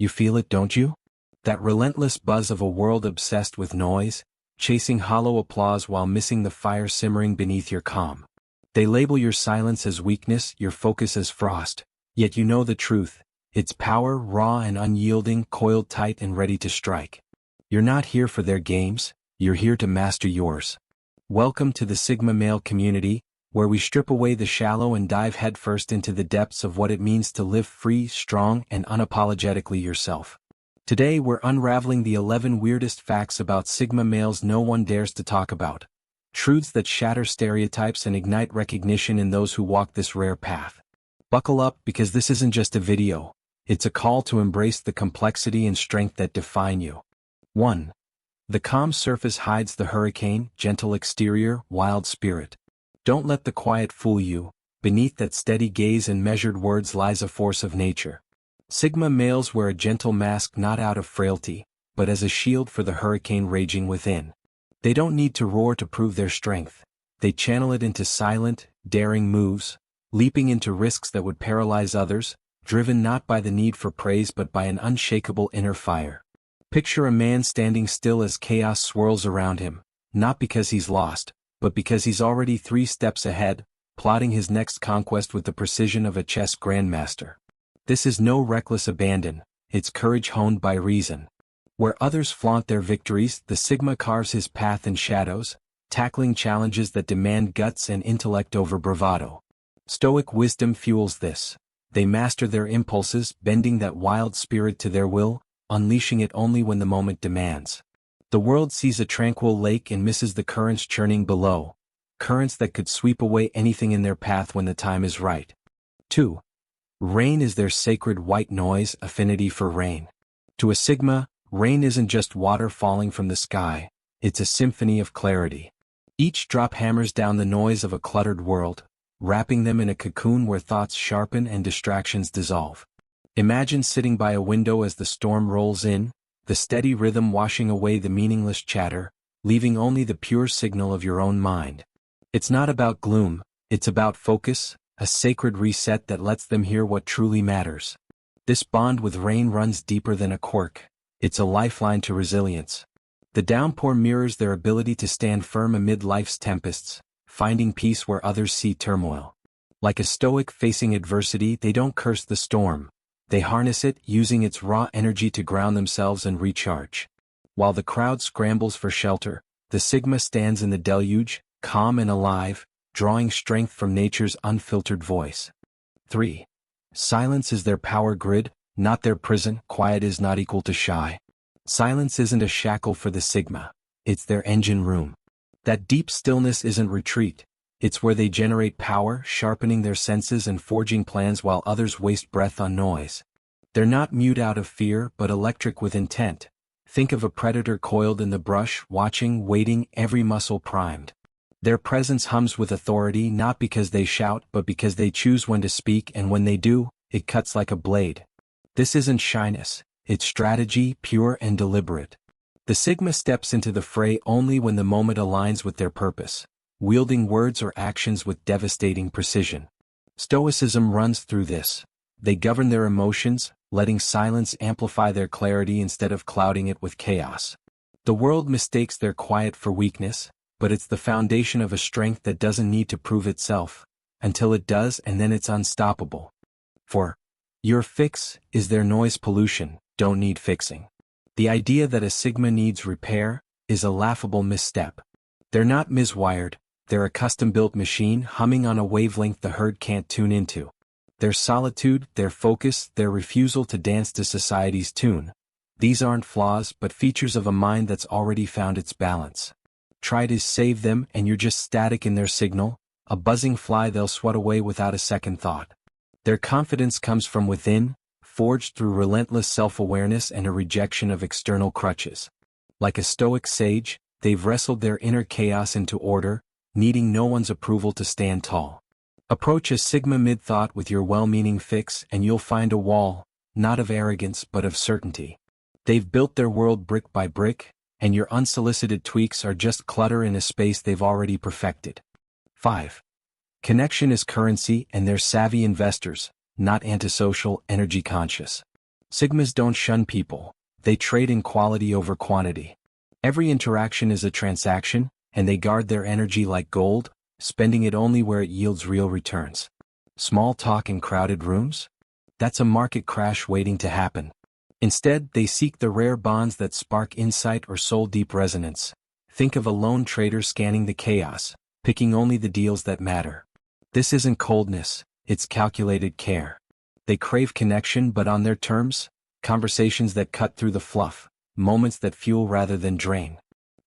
You feel it, don't you? That relentless buzz of a world obsessed with noise, chasing hollow applause while missing the fire simmering beneath your calm. They label your silence as weakness, your focus as frost, yet you know the truth. It's power, raw and unyielding, coiled tight and ready to strike. You're not here for their games, you're here to master yours. Welcome to the Sigma male community, where we strip away the shallow and dive headfirst into the depths of what it means to live free, strong, and unapologetically yourself. Today we're unraveling the 11 weirdest facts about Sigma males no one dares to talk about. Truths that shatter stereotypes and ignite recognition in those who walk this rare path. Buckle up, because this isn't just a video. It's a call to embrace the complexity and strength that define you. 1. The calm surface hides the hurricane, gentle exterior, wild spirit. Don't let the quiet fool you. Beneath that steady gaze and measured words lies a force of nature. Sigma males wear a gentle mask not out of frailty, but as a shield for the hurricane raging within. They don't need to roar to prove their strength. They channel it into silent, daring moves, leaping into risks that would paralyze others, driven not by the need for praise but by an unshakable inner fire. Picture a man standing still as chaos swirls around him, not because he's lost, but because he's already 3 steps ahead, plotting his next conquest with the precision of a chess grandmaster. This is no reckless abandon, it's courage honed by reason. Where others flaunt their victories, the Sigma carves his path in shadows, tackling challenges that demand guts and intellect over bravado. Stoic wisdom fuels this. They master their impulses, bending that wild spirit to their will, unleashing it only when the moment demands. The world sees a tranquil lake and misses the currents churning below, currents that could sweep away anything in their path when the time is right. 2. Rain is their sacred white noise, affinity for rain. To a Sigma, rain isn't just water falling from the sky, it's a symphony of clarity. Each drop hammers down the noise of a cluttered world, wrapping them in a cocoon where thoughts sharpen and distractions dissolve. Imagine sitting by a window as the storm rolls in, the steady rhythm washing away the meaningless chatter, leaving only the pure signal of your own mind. It's not about gloom, it's about focus, a sacred reset that lets them hear what truly matters. This bond with rain runs deeper than a quirk. It's a lifeline to resilience. The downpour mirrors their ability to stand firm amid life's tempests, finding peace where others see turmoil. Like a stoic facing adversity, they don't curse the storm. They harness it, using its raw energy to ground themselves and recharge. While the crowd scrambles for shelter, the Sigma stands in the deluge, calm and alive, drawing strength from nature's unfiltered voice. 3. Silence is their power grid, not their prison. Quiet is not equal to shy. Silence isn't a shackle for the Sigma. It's their engine room. That deep stillness isn't retreat. It's where they generate power, sharpening their senses and forging plans while others waste breath on noise. They're not mute out of fear, but electric with intent. Think of a predator coiled in the brush, watching, waiting, every muscle primed. Their presence hums with authority, not because they shout, but because they choose when to speak, and when they do, it cuts like a blade. This isn't shyness, it's strategy, pure and deliberate. The Sigma steps into the fray only when the moment aligns with their purpose, wielding words or actions with devastating precision. Stoicism runs through this. They govern their emotions, letting silence amplify their clarity instead of clouding it with chaos. The world mistakes their quiet for weakness, but it's the foundation of a strength that doesn't need to prove itself, until it does, and then it's unstoppable. 4. Your fix is their noise pollution, don't need fixing. The idea that a Sigma needs repair is a laughable misstep. They're not miswired, they're a custom-built machine humming on a wavelength the herd can't tune into. Their solitude, their focus, their refusal to dance to society's tune. These aren't flaws but features of a mind that's already found its balance. Try to save them and you're just static in their signal, a buzzing fly they'll swat away without a second thought. Their confidence comes from within, forged through relentless self-awareness and a rejection of external crutches. Like a stoic sage, they've wrestled their inner chaos into order, needing no one's approval to stand tall. Approach a Sigma mid-thought with your well-meaning fix and you'll find a wall, not of arrogance but of certainty. They've built their world brick by brick, and your unsolicited tweaks are just clutter in a space they've already perfected. 5. Connection is currency, and they're savvy investors, not antisocial, energy conscious. Sigmas don't shun people, they trade in quality over quantity. Every interaction is a transaction, and they guard their energy like gold, spending it only where it yields real returns. Small talk in crowded rooms? That's a market crash waiting to happen. Instead, they seek the rare bonds that spark insight or soul-deep resonance. Think of a lone trader scanning the chaos, picking only the deals that matter. This isn't coldness, it's calculated care. They crave connection but on their terms, conversations that cut through the fluff, moments that fuel rather than drain.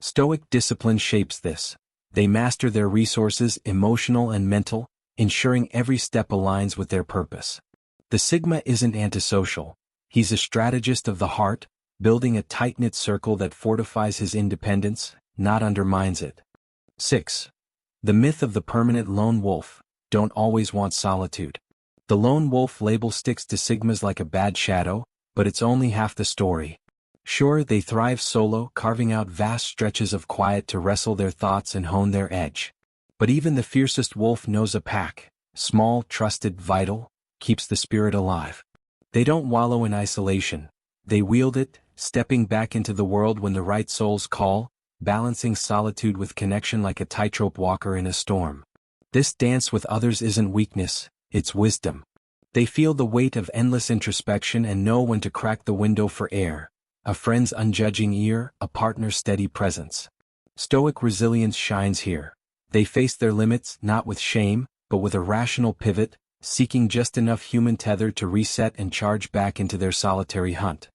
Stoic discipline shapes this. They master their resources, emotional and mental, ensuring every step aligns with their purpose. The Sigma isn't antisocial. He's a strategist of the heart, building a tight-knit circle that fortifies his independence, not undermines it. 6. The myth of the permanent lone wolf. Don't always want solitude. The lone wolf label sticks to Sigmas like a bad shadow, but it's only half the story. Sure, they thrive solo, carving out vast stretches of quiet to wrestle their thoughts and hone their edge. But even the fiercest wolf knows a pack, small, trusted, vital, keeps the spirit alive. They don't wallow in isolation. They wield it, stepping back into the world when the right souls call, balancing solitude with connection like a tightrope walker in a storm. This dance with others isn't weakness, it's wisdom. They feel the weight of endless introspection and know when to crack the window for air. A friend's unjudging ear, a partner's steady presence. Stoic resilience shines here. They face their limits not with shame, but with a rational pivot, seeking just enough human tether to reset and charge back into their solitary hunt.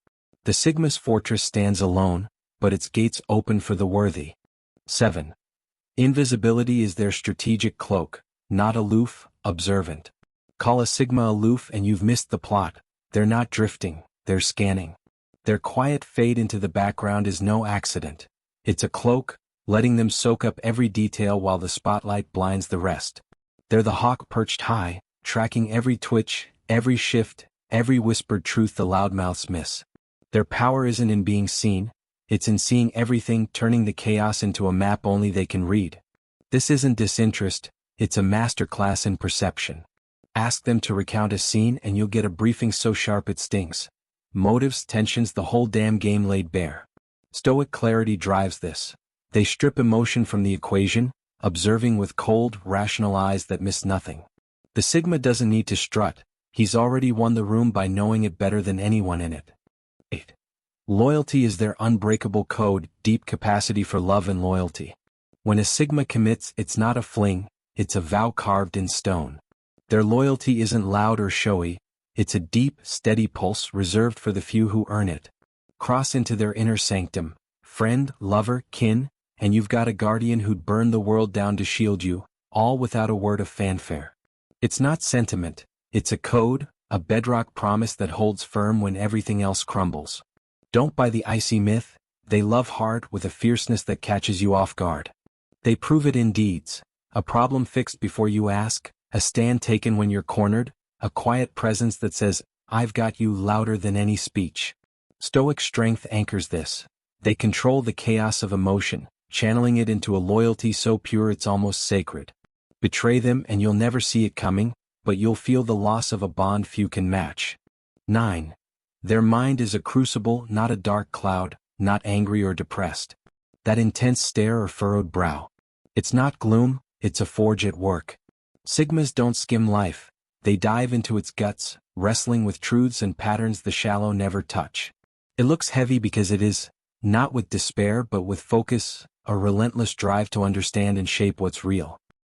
The Sigma's fortress stands alone, but its gates open for the worthy. 7. Invisibility is their strategic cloak, not aloof, observant. Call a Sigma aloof and you've missed the plot. They're not drifting, they're scanning. Their quiet fade into the background is no accident. It's a cloak, letting them soak up every detail while the spotlight blinds the rest. They're the hawk perched high, tracking every twitch, every shift, every whispered truth the loudmouths miss. Their power isn't in being seen, it's in seeing everything, turning the chaos into a map only they can read. This isn't disinterest, it's a masterclass in perception. Ask them to recount a scene and you'll get a briefing so sharp it stings. Motives, tensions, the whole damn game laid bare. Stoic clarity drives this. They strip emotion from the equation, observing with cold, rational eyes that miss nothing. The Sigma doesn't need to strut, he's already won the room by knowing it better than anyone in it. 8. Loyalty is their unbreakable code, deep capacity for love and loyalty. When a Sigma commits, it's not a fling, it's a vow carved in stone. Their loyalty isn't loud or showy, it's a deep, steady pulse reserved for the few who earn it. Cross into their inner sanctum, friend, lover, kin, and you've got a guardian who'd burn the world down to shield you, all without a word of fanfare. It's not sentiment, it's a code, a bedrock promise that holds firm when everything else crumbles. Don't buy the icy myth, they love hard with a fierceness that catches you off guard. They prove it in deeds, a problem fixed before you ask, a stand taken when you're cornered, a quiet presence that says, I've got you louder than any speech. Stoic strength anchors this. They control the chaos of emotion, channeling it into a loyalty so pure it's almost sacred. Betray them and you'll never see it coming, but you'll feel the loss of a bond few can match. 9. Their mind is a crucible, not a dark cloud, not angry or depressed. That intense stare or furrowed brow. It's not gloom, it's a forge at work. Sigmas don't skim life. They dive into its guts, wrestling with truths and patterns the shallow never touch. It looks heavy because it is, not with despair but with focus, a relentless drive to understand and shape what's real.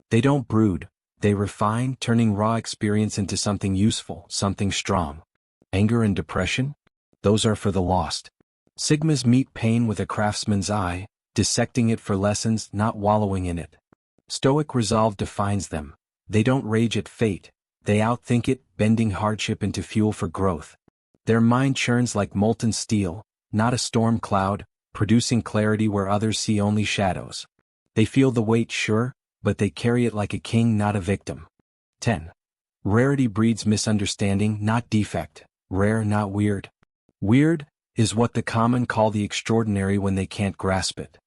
They don't brood, they refine, turning raw experience into something useful, something strong. Anger and depression? Those are for the lost. Sigmas meet pain with a craftsman's eye, dissecting it for lessons, not wallowing in it. Stoic resolve defines them. They don't rage at fate. They outthink it, bending hardship into fuel for growth. Their mind churns like molten steel, not a storm cloud, producing clarity where others see only shadows. They feel the weight, sure, but they carry it like a king, not a victim. 10. Rarity breeds misunderstanding, not defect. Rare, not weird. Weird is what the common call the extraordinary when they can't grasp it.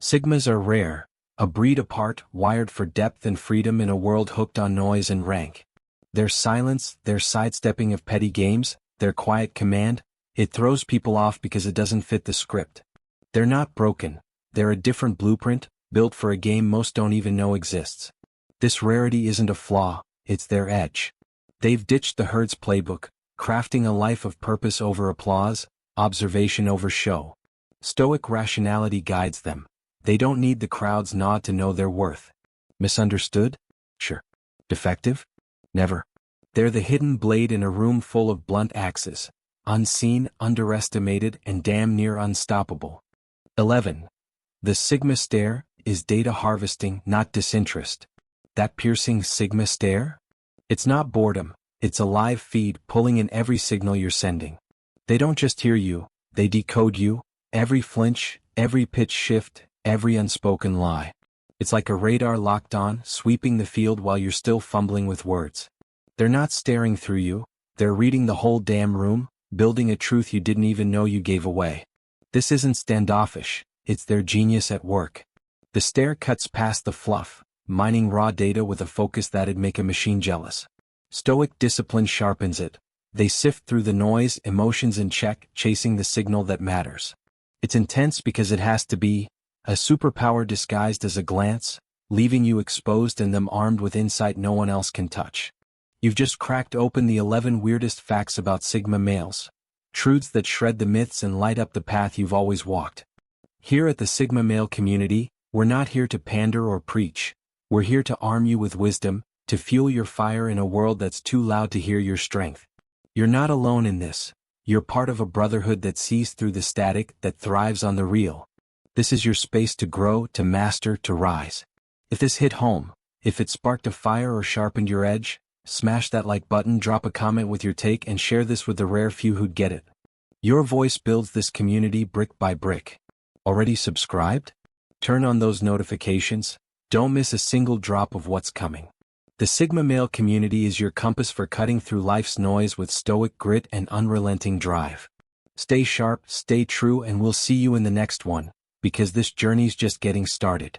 Sigmas are rare, a breed apart, wired for depth and freedom in a world hooked on noise and rank. Their silence, their sidestepping of petty games, their quiet command, It throws people off because it doesn't fit the script. They're not broken, they're a different blueprint, built for a game most don't even know exists. This rarity isn't a flaw, it's their edge. They've ditched the herd's playbook, crafting a life of purpose over applause, observation over show. Stoic rationality guides them. They don't need the crowd's nod to know their worth. Misunderstood? Sure. Defective? Never. They're the hidden blade in a room full of blunt axes, unseen, underestimated, and damn near unstoppable. 11. The Sigma stare is data harvesting, not disinterest. That piercing Sigma stare? It's not boredom, it's a live feed pulling in every signal you're sending. They don't just hear you, they decode you, every flinch, every pitch shift, every unspoken lie. It's like a radar locked on, sweeping the field while you're still fumbling with words. They're not staring through you, they're reading the whole damn room, building a truth you didn't even know you gave away. This isn't standoffish, it's their genius at work. The stare cuts past the fluff, mining raw data with a focus that'd make a machine jealous. Stoic discipline sharpens it. They sift through the noise, emotions in check, chasing the signal that matters. It's intense because it has to be, a superpower disguised as a glance, leaving you exposed and them armed with insight no one else can touch. You've just cracked open the 11 weirdest facts about Sigma males. Truths that shred the myths and light up the path you've always walked. Here at the Sigma male community, we're not here to pander or preach. We're here to arm you with wisdom, to fuel your fire in a world that's too loud to hear your strength. You're not alone in this. You're part of a brotherhood that sees through the static, that thrives on the real. This is your space to grow, to master, to rise. If this hit home, if it sparked a fire or sharpened your edge, smash that like button, drop a comment with your take, and share this with the rare few who'd get it. Your voice builds this community brick by brick. Already subscribed? Turn on those notifications. Don't miss a single drop of what's coming. The Sigma male community is your compass for cutting through life's noise with stoic grit and unrelenting drive. Stay sharp, stay true, and we'll see you in the next one, because this journey's just getting started.